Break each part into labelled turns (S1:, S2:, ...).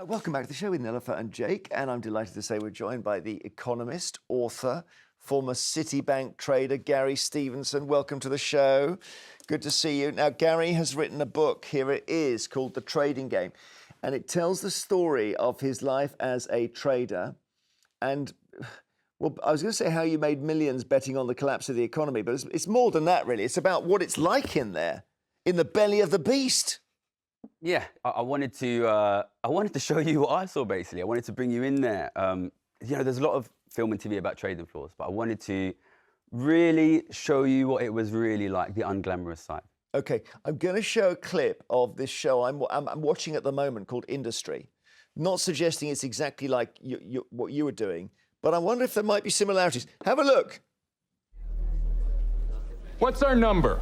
S1: Welcome back to the show with Nilofer and Jake, and I'm delighted to say we're joined by the economist, author, former Citibank trader, Gary Stevenson. Welcome to the show. Good to see you. Now, Gary has written a book, here it is, called The Trading Game, and it tells the story of his life as a trader. And, well, I was going to say how you made millions betting on the collapse of the economy, but it's more than that, really. It's about what it's like in there, in the belly of the beast.
S2: Yeah, I wanted to show you what I saw, basically. I wanted to bring you in there. There's a lot of film and TV about trading floors, but I wanted to really show you what it was really like, the unglamorous side.
S1: Okay, I'm going to show a clip of this show I'm watching at the moment called Industry. Not suggesting it's exactly like what you were doing, but I wonder if there might be similarities. Have a look.
S3: What's our number?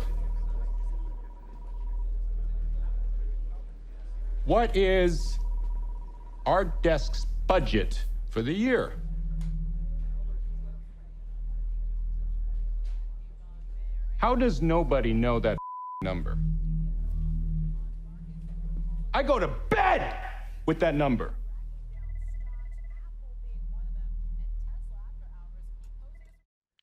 S3: What is our desk's budget for the year? How does nobody know that number? I go to bed with that number.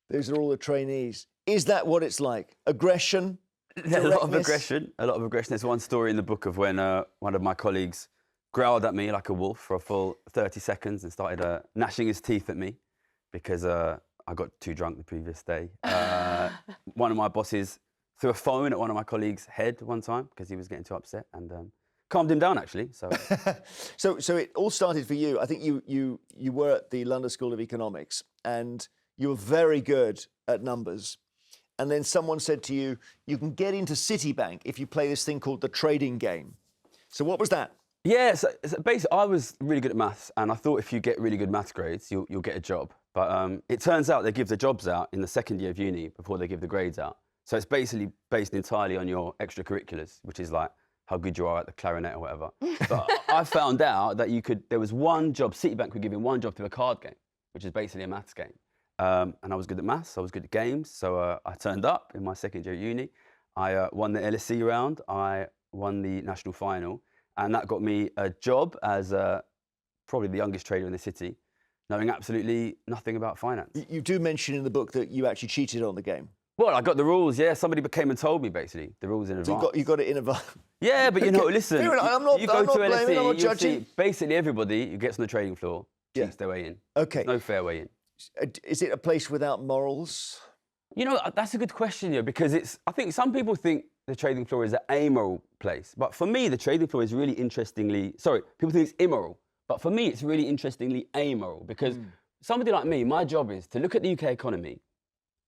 S1: Those are all the trainees. Is that what it's like? Aggression?
S2: A lot of aggression. There's one story in the book of when one of my colleagues growled at me like a wolf for a full 30 seconds and started gnashing his teeth at me because I got too drunk the previous day. One of my bosses threw a phone at one of my colleagues' head one time because he was getting too upset and calmed him down, actually. So,
S1: so it all started for you. I think you were at the London School of Economics and you were very good at numbers. And then someone said to you, you can get into Citibank if you play this thing called the trading game. So what was that?
S2: Yeah, so basically, I was really good at maths, and I thought if you get really good maths grades, you'll get a job. But it turns out they give the jobs out in the second year of uni before they give the grades out. So it's basically based entirely on your extracurriculars, which is like how good you are at the clarinet or whatever. But I found out that there was one job, Citibank were giving one job to a card game, which is basically a maths game. And I was good at maths, I was good at games, so I turned up in my second year at uni. I won the LSE round, I won the national final, and that got me a job as probably the youngest trader in the city, knowing absolutely nothing about finance.
S1: You do mention in the book that you actually cheated on the game.
S2: Well, I got the rules, yeah. Somebody came and told me, basically, the rules in advance.
S1: So you got it in advance?
S2: Yeah, but you know, listen,
S1: I'm not blaming, I'm not judging.
S2: See, basically everybody who gets on the trading floor cheats their way in.
S1: Okay.
S2: No fair way in.
S1: Is it a place without morals?
S2: You know, that's a good question, yeah, because I think some people think the trading floor is an amoral place. But for me, the trading floor is really people think it's immoral. But for me, it's really interestingly amoral because somebody like me, my job is to look at the UK economy,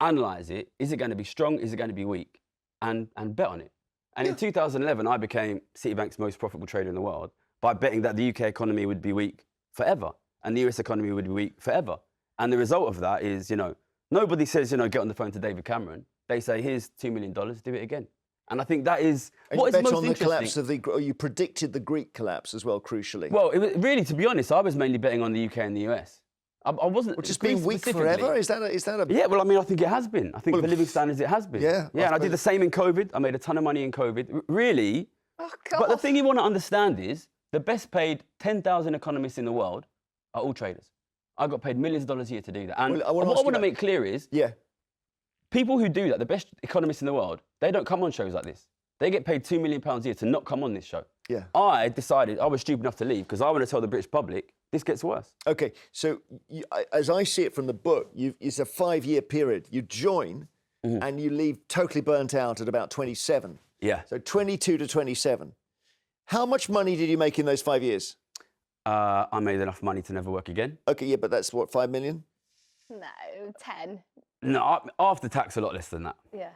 S2: analyse it, is it going to be strong, is it going to be weak, and bet on it. And in 2011, I became Citibank's most profitable trader in the world by betting that the UK economy would be weak forever and the US economy would be weak forever. And the result of that is, nobody says, get on the phone to David Cameron. They say, here's $2 million, do it again. And I think that is what is most interesting.
S1: Collapse of you predicted the Greek collapse as well, crucially.
S2: Well, really, to be honest, I was mainly betting on the UK and the US. I wasn't.
S1: Which has been weak forever? Is that a?
S2: Yeah, well, I mean, I think it has been. I think for living standards, it has been.
S1: Yeah.
S2: Yeah, and I did the same in COVID. I made a ton of money in COVID. Really.
S1: Oh, God.
S2: But the thing you want to understand is the best paid 10,000 economists in the world are all traders. I got paid millions of dollars a year to do that. And what I want to make clear is, people who do that, the best economists in the world, they don't come on shows like this. They get paid £2 million a year to not come on this show.
S1: Yeah.
S2: I decided I was stupid enough to leave because I want to tell the British public this gets worse.
S1: Okay, so as I see it from the book, it's a 5-year period. You join and you leave totally burnt out at about 27.
S2: Yeah.
S1: So 22 to 27. How much money did you make in those 5 years?
S2: I made enough money to never work again.
S1: Okay, yeah, but that's what, 5 million?
S4: No, 10.
S2: No, after tax, a lot less than that.
S4: Yeah.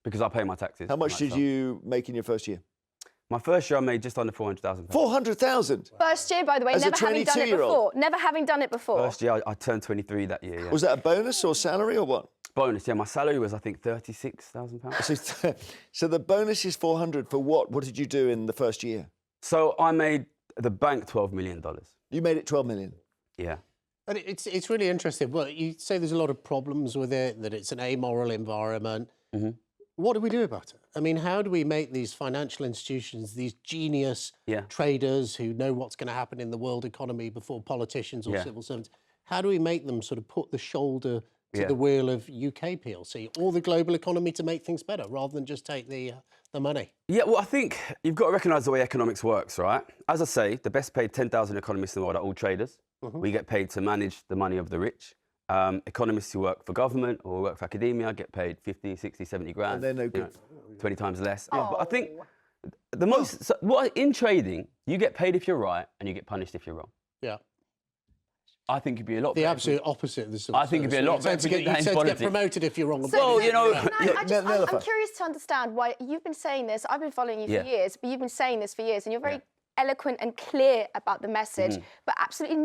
S2: Because I pay my taxes.
S1: How much did you make in your first year?
S2: My first year, I made just under £400,000.
S1: 400,000?
S4: First year, by the way,
S1: As
S4: never having done it before. Never having done it before.
S2: First year, I turned 23 that year, yeah.
S1: Was that a bonus or salary or what?
S2: Bonus, yeah. My salary was, I think, £36,000.
S1: So the bonus is 400 for what? What did you do in the first year?
S2: So I made the bank $12 million.
S1: You made it 12 million?
S2: Yeah.
S5: And it's really interesting. Well, you say there's a lot of problems with it, that it's an amoral environment. what do we do about it? I mean, how do we make these financial institutions, these genius traders who know what's going to happen in the world economy before politicians or civil servants, how do we make them sort of put the shoulder to the wheel of UK PLC or the global economy to make things better rather than just take the money?
S2: Yeah, well, I think you've got to recognise the way economics works, right? As I say, the best paid 10,000 economists in the world are all traders. We get paid to manage the money of the rich. Economists who work for government or work for academia get paid 50, 60, 70 grand.
S1: And they're no good.
S2: 20 times less. Yeah, but I think the most... in trading, you get paid if you're right and you get punished if you're wrong.
S5: Yeah.
S2: I think it'd be a lot
S5: the
S2: better.
S5: Absolute opposite of the civil
S2: I think it'd be a lot better
S5: to get promoted if you're wrong.
S2: Well, you know...
S4: I'm curious to understand why you've been saying this. I've been following you for years, but you've been saying this for years, and you're very eloquent and clear about the message, but absolutely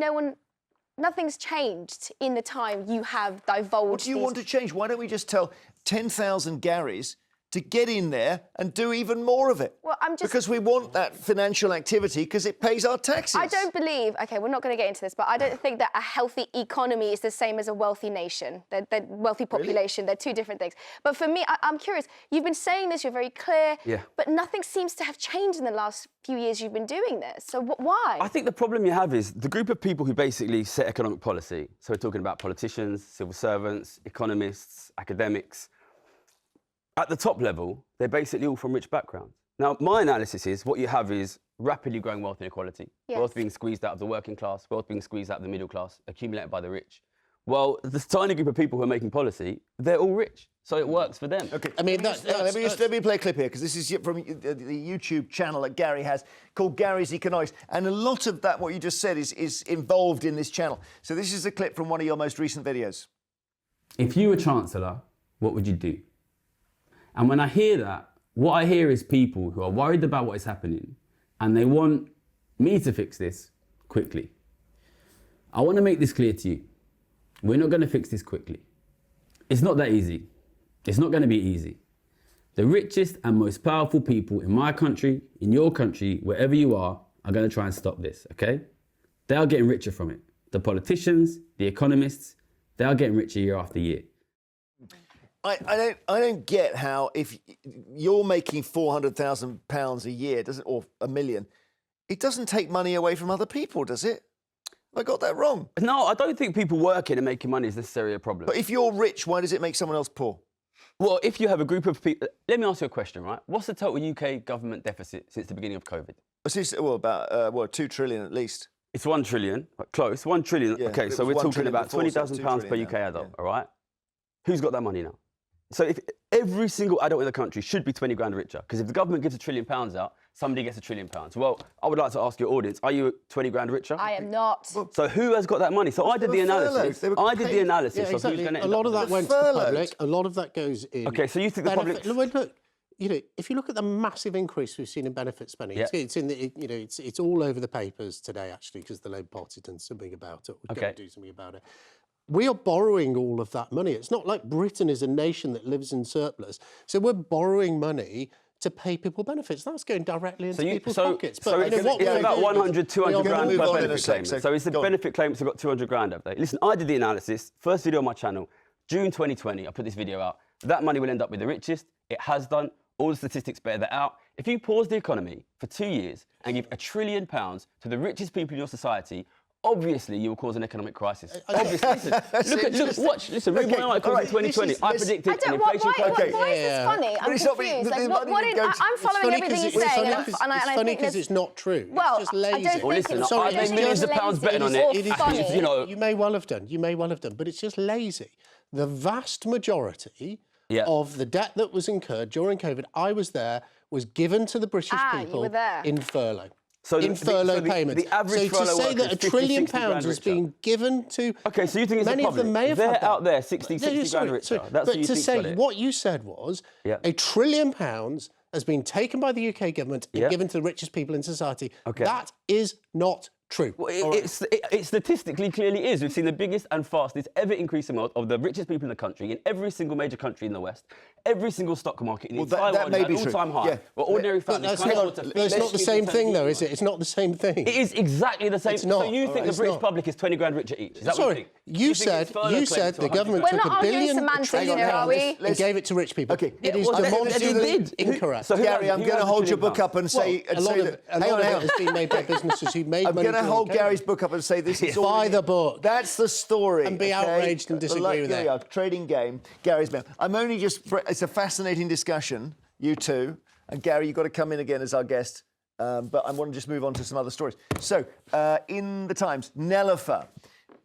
S4: nothing's changed in the time you have divulged.
S1: What do you want to change? Why don't we just tell 10,000 Garys to get in there and do even more of it?
S4: Well,
S1: because we want that financial activity because it pays our taxes.
S4: I don't believe, OK, we're not going to get into this, but I don't think that a healthy economy is the same as a wealthy nation, the wealthy population. They're two different things. But for me, I'm curious. You've been saying this, you're very clear, but nothing seems to have changed in the last few years you've been doing this. So why?
S2: I think the problem you have is the group of people who basically set economic policy. So we're talking about politicians, civil servants, economists, academics. At the top level, they're basically all from rich backgrounds. Now, my analysis is what you have is rapidly growing wealth inequality, wealth being squeezed out of the working class, wealth being squeezed out of the middle class, accumulated by the rich. Well, this tiny group of people who are making policy, they're all rich, so it works for them.
S1: Okay,
S5: I mean,
S1: let me play a clip here because this is from the YouTube channel that Gary has called Gary's Economics, and a lot of that what you just said is involved in this channel. So this is a clip from one of your most recent videos.
S6: If you were Chancellor, what would you do? And when I hear that, what I hear is people who are worried about what is happening and they want me to fix this quickly. I want to make this clear to you. We're not going to fix this quickly. It's not that easy. It's not going to be easy. The richest and most powerful people in my country, in your country, wherever you are going to try and stop this, okay? They are getting richer from it. The politicians, the economists, they are getting richer year after year.
S1: I don't get how if you're making £400,000 a year, or $1 million, it doesn't take money away from other people, does it? I got that wrong.
S2: No, I don't think people working and making money is necessarily a problem.
S1: But if you're rich, why does it make someone else poor?
S2: Well, if you have a group of people... Let me ask you a question, right? What's the total UK government deficit since the beginning of COVID?
S1: Well, about 2 trillion at least.
S2: It's 1 trillion, close, 1 trillion.
S1: Yeah,
S2: OK, so we're talking about £20,000 per UK adult, all right? Who's got that money now? So if every single adult in the country should be 20 grand richer, because if the government gives £1 trillion out, somebody gets £1 trillion. Well, I would like to ask your audience, are you 20 grand richer?
S4: I am not.
S2: So who has got that money? So I did the analysis.
S1: I did the
S5: analysis of who's going to... A lot of that went to the public. A lot of that goes in...
S2: OK, so you think the public...
S5: Look, you know, if you look at the massive increase we've seen in benefit spending, it's in the, you know, it's all over the papers today, actually, because the Labour Party done something about it. We're going to do something about it. We are borrowing all of that money. It's not like Britain is a nation that lives in surplus. So we're borrowing money to pay people benefits. That's going directly into people's pockets.
S2: But it's about 100, 200 grand per benefit claim. So it's the benefit claimants have got 200 grand, have they? Listen, I did the analysis, first video on my channel, June 2020, I put this video out. That money will end up with the richest. It has done. All the statistics bear that out. If you pause the economy for 2 years and give £1 trillion to the richest people in your society, obviously you will cause an economic crisis. Obviously, listen, read my article in 2020. I predicted an inflation crisis.
S4: Why is this funny? I'm confused. I'm following everything you're saying,
S5: and I think because it's not true.
S4: Well,
S5: it's just lazy.
S4: I don't think it's
S2: I made millions of pounds betting on it.
S4: You know,
S5: you may well have done. You may well have done, but it's just lazy. The vast majority of the debt that was incurred during COVID, I was there, was given to the British people in furlough.
S2: So
S5: in furlough payments.
S2: The average
S5: so to say that £1 trillion was being given to...
S2: OK, so you think it's
S5: many
S2: of them
S5: may have
S2: they're
S5: had
S2: out there 60 grand richer. That's
S5: but
S2: what you
S5: to
S2: think
S5: say what you said was £1 trillion has been taken by the UK government and given to the richest people in society. That is not true.
S2: Well, it statistically clearly is. We've seen the biggest and fastest ever increase in wealth of the richest people in the country, in every single major country in the West, every single stock market in the entire world at an all-time high. Well, ordinary families can't afford to...
S5: It's not the same thing, though, is it? It's not the same thing.
S2: It is exactly the same.
S5: It's not.
S2: So you think the British public is 20 grand richer each? Is that what you think?
S5: You said the government
S4: We're
S5: took
S4: not
S5: £1 billion
S4: semantics
S5: trillion
S4: here, are we?
S5: and gave it to rich people.
S1: Okay.
S5: It is demonstrably incorrect.
S2: So
S1: Gary, I'm going to hold your book up and say...
S5: a lot of it has been made by businesses who made money.
S1: I'm going to hold Gary's book up and say this is all...
S5: Buy the book.
S1: That's the story.
S5: And be outraged and disagree with it.
S1: Here we are, trading game. Gary's mail. I'm only just... It's a fascinating discussion, you two. And Gary, you've got to come in again as our guest. But I want to just move on to some other stories. So, in the Times, Nellifer,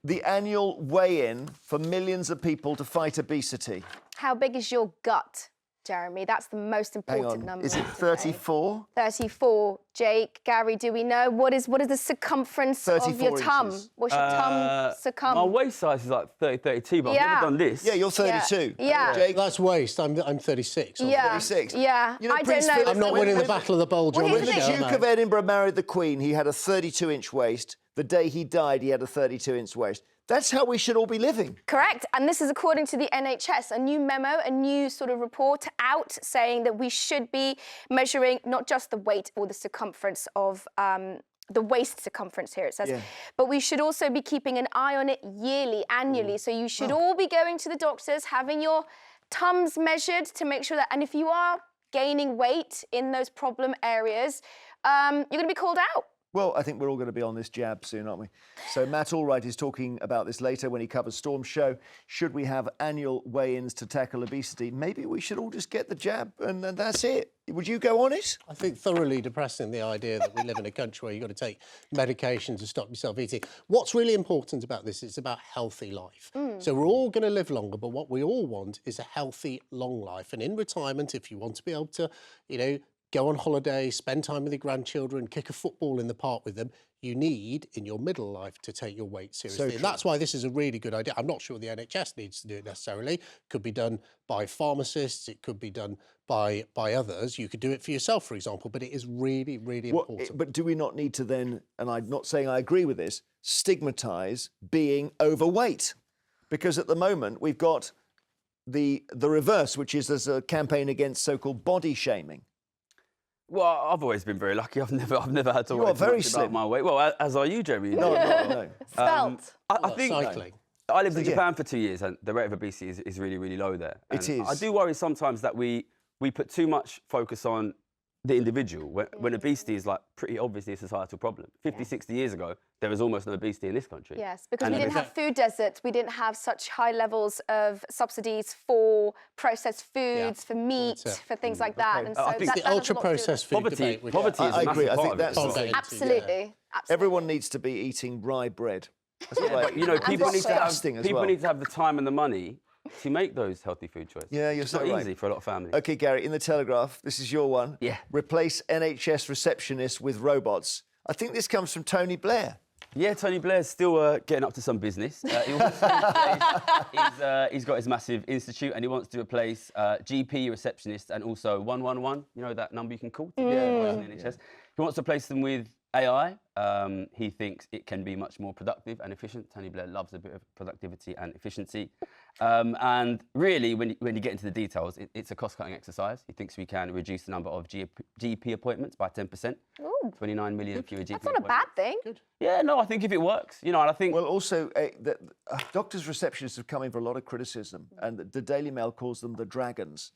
S1: the annual weigh-in for millions of people to fight obesity.
S4: How big is your gut, Jeremy? That's the most important number.
S1: Is it 34?
S4: 34. Jake, Gary, do we know? What is the circumference of your tum?
S1: inches.
S4: What's your tum circum?
S2: My waist size is like 30, 32, but I've never done this.
S1: Yeah, you're 32.
S4: Yeah.
S1: Jake,
S5: That's waste. I'm 36.
S4: Yeah.
S1: 36.
S4: Yeah.
S1: You know,
S4: I
S1: Prince
S4: don't know.
S5: I'm not winning the Battle of the Bulge.
S4: Well,
S5: on
S4: here's the
S5: this
S4: thing.
S5: show,
S1: Duke
S5: mate.
S1: of Edinburgh married the Queen. He had a 32-inch waist. The day he died, he had a 32-inch waist. That's how we should all be living.
S4: Correct. And this is according to the NHS, a new memo, a new sort of report out saying that we should be measuring not just the weight or the circumference of the waist circumference here, it says, but we should also be keeping an eye on it yearly, annually. So you should all be going to the doctors, having your tums measured to make sure that, and if you are gaining weight in those problem areas, you're going to be called out.
S1: Well, I think we're all going to be on this jab soon, aren't we? So Matt Allwright is talking about this later when he covers Storm's show. Should we have annual weigh-ins to tackle obesity? Maybe we should all just get the jab and that's it. Would you go on it?
S5: I think thoroughly depressing, the idea that we live in a country where you've got to take medication to stop yourself eating. What's really important about this is about healthy life. So we're all going to live longer, but what we all want is a healthy, long life. And in retirement, if you want to be able to, go on holiday, spend time with your grandchildren, kick a football in the park with them, you need, in your middle life, to take your weight seriously. And that's why this is a really good idea. I'm not sure the NHS needs to do it necessarily. It could be done by pharmacists. It could be done by others. You could do it for yourself, for example, but it is really, really important.
S1: But do we not need to then, and I'm not saying I agree with this, stigmatise being overweight? Because at the moment, we've got the reverse, which is there's a campaign against so-called body shaming.
S2: Well, I've always been very lucky. I've never had to worry too
S1: very
S2: much
S1: slim.
S2: about my weight. Well, as are you, Jeremy.
S1: No.
S4: Spelt.
S2: I think
S5: cycling.
S2: I lived in Japan for 2 years, and the rate of obesity is really, really low there. And
S1: It is.
S2: I do worry sometimes that we put too much focus on the individual when obesity is like pretty obviously a societal problem. 50, 60 years ago, there was almost no obesity in this country.
S4: Yes, because we didn't have food deserts. We didn't have such high levels of subsidies for processed foods, for meat, for things like that. And so
S5: I think the ultra-processed food debate...
S2: Poverty is a
S1: I agree.
S2: massive
S1: I
S2: part
S1: think
S2: of
S1: that's
S2: it.
S1: the thing.
S4: Absolutely.
S1: Everyone needs to be eating rye bread. That's what
S2: But, people need
S1: disgusting
S2: to have the time and the money to make those healthy food choices.
S1: Yeah, you're
S2: it's
S1: so
S2: not
S1: right.
S2: easy for a lot of families.
S1: OK, Gary, in the Telegraph, this is your one.
S2: Yeah.
S1: Replace NHS receptionists with robots. I think this comes from Tony Blair.
S2: Yeah, Tony Blair's still getting up to some business. He's got his massive institute and he wants to replace GP receptionists and also 111, you know that number you can call to get advice in the NHS. He wants to replace them with AI. He thinks it can be much more productive and efficient. Tony Blair loves a bit of productivity and efficiency. And really, when you get into the details, it's a cost-cutting exercise. He thinks we can reduce the number of GP appointments by 10%.
S4: Ooh.
S2: 29 million fewer GP
S4: That's not a bad thing.
S5: Good.
S2: Yeah, no, I think if it works, and I think...
S1: Well, also, doctors' receptionists have come in for a lot of criticism, and the Daily Mail calls them the dragons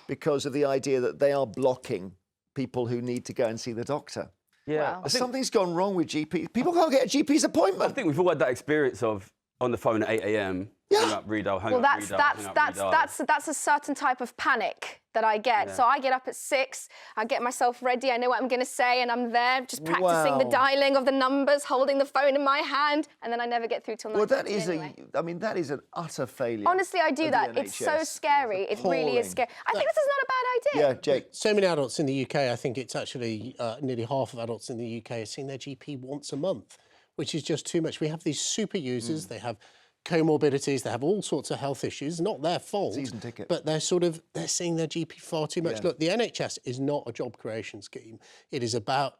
S1: because of the idea that they are blocking people who need to go and see the doctor.
S2: Yeah,
S4: Wow.
S1: Something's gone wrong with GP. People can't get a GP's appointment.
S2: I think we've all had that experience of on the phone at 8 a.m. Hang up, redial, hang
S4: Well,
S2: up, redial,
S4: that's a certain type of panic that I get.
S2: Yeah.
S4: So I get up at 6, I get myself ready, I know what I'm going to say, and I'm there just practicing the dialing of the numbers, holding the phone in my hand, and then I never get through till 9:30
S1: Well, that is
S4: anyway.
S1: that is an utter failure.
S4: Honestly, I do
S1: of
S4: that.
S1: the
S4: It's so
S1: NHS.
S4: scary. It really is scary. I think this is not a bad idea.
S1: Yeah, Jake.
S5: So many adults in the UK, I think it's actually nearly half of adults in the UK are seeing their GP once a month, which is just too much. We have these super users, they have comorbidities, they have all sorts of health issues, not their fault,
S1: Season ticket.
S5: but they're seeing their GP far too much. Look, the NHS is not a job creation scheme. It's about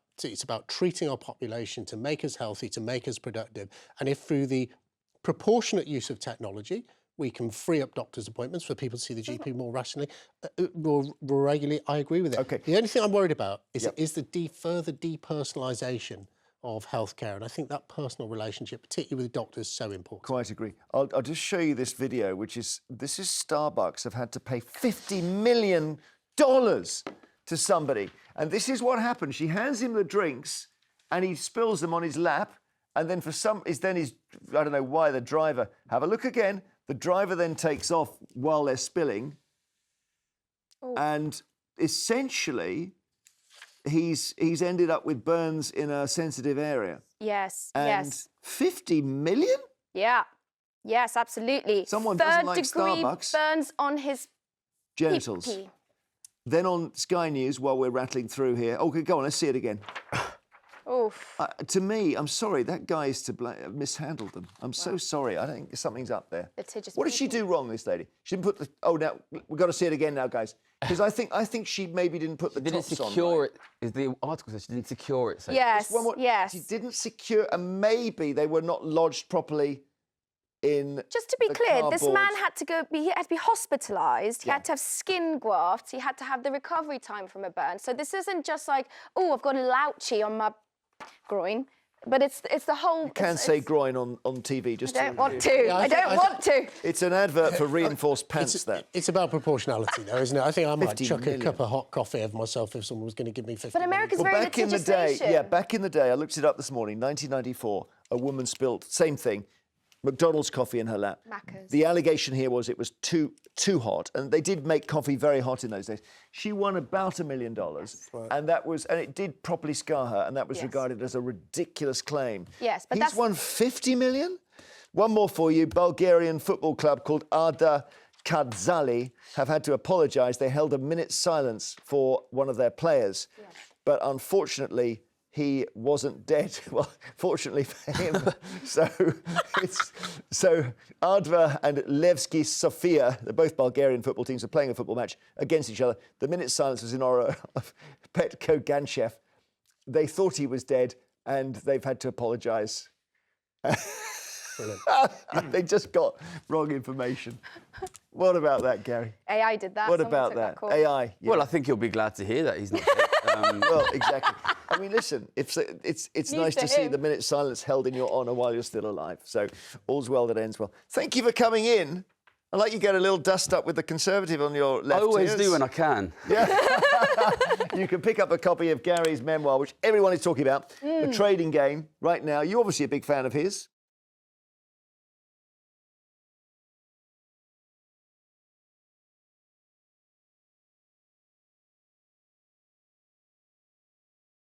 S5: treating our population to make us healthy, to make us productive. And if through the proportionate use of technology, we can free up doctors' appointments for people to see the GP more rationally, more regularly, I agree with it.
S1: Okay.
S5: The only thing I'm worried about is the further depersonalisation of healthcare. And I think that personal relationship, particularly with doctors, is so important.
S1: Quite agree. I'll just show you this video, this is Starbucks have had to pay $50 million to somebody. And this is what happened. She hands him the drinks and he spills them on his lap. And then I don't know why, the driver, have a look again. The driver then takes off while they're spilling. Ooh. And essentially, he's ended up with burns in a sensitive area.
S4: Yes,
S1: and
S4: yes.
S1: 50 million?
S4: Yeah. Yes, absolutely.
S1: Someone doesn't like Starbucks.
S4: Burns on his
S1: genitals.
S4: pee-pee.
S1: Then on Sky News, while we're rattling through here. Okay, go on, let's see it again.
S4: Oof.
S1: To me, I'm sorry, that guy is to blame. Mishandled them. I'm so sorry. I think something's up there.
S4: Litigious
S1: what did she do wrong, this lady? She didn't put the. Oh, now we've got to see it again now, guys. Because I think she maybe didn't put the tops on.
S2: Didn't secure it. Is the article says she didn't secure it? So.
S4: Yes. Yes.
S1: She didn't secure, and maybe they were not lodged properly.
S4: Just to be clear, this man had to be hospitalised. He had to have skin grafts. He had to have the recovery time from a burn. So this isn't just like, oh, I've got a louchie on my groin, but it's the whole.
S1: You can say groin on TV. Just
S4: I don't want to. I don't want to.
S1: It's an advert for reinforced pants.
S5: It's about proportionality, though, isn't it? I think I might chuck a cup of hot coffee over myself if someone was going to give me 50.
S4: But America's very
S1: back in the day, back in the day, I looked it up this morning. 1994, a woman spilled same thing. McDonald's coffee in her lap.
S4: Macca's.
S1: The allegation here was it was too hot, and they did make coffee very hot in those days. She won about $1 million, and it did properly scar her, and that was regarded as a ridiculous claim.
S4: Yes, but
S1: he's won $50 million. One more for you. Bulgarian football club called Arda Kadzali have had to apologise. They held a minute's silence for one of their players, but unfortunately, he wasn't dead. Well, fortunately for him. so Ardva and Levski Sofia, they're both Bulgarian football teams, are playing a football match against each other. The minute's silence was in honour of Petko Ganchev. They thought he was dead, and they've had to apologise. They just got wrong information. What about that, Gary?
S4: AI did that.
S1: What about that? AI. Yeah.
S2: Well, I think you'll be glad to hear that he's not dead.
S1: Well, exactly. I mean, listen, it's nice to see the minute's silence held in your honour while you're still alive. So all's well that ends well. Thank you for coming in. I'd like you to get a little dust up with the Conservative on your left.
S2: I always do when I can.
S1: Yeah. You can pick up a copy of Gary's memoir, which everyone is talking about, The Trading Game, right now. You're obviously a big fan of his.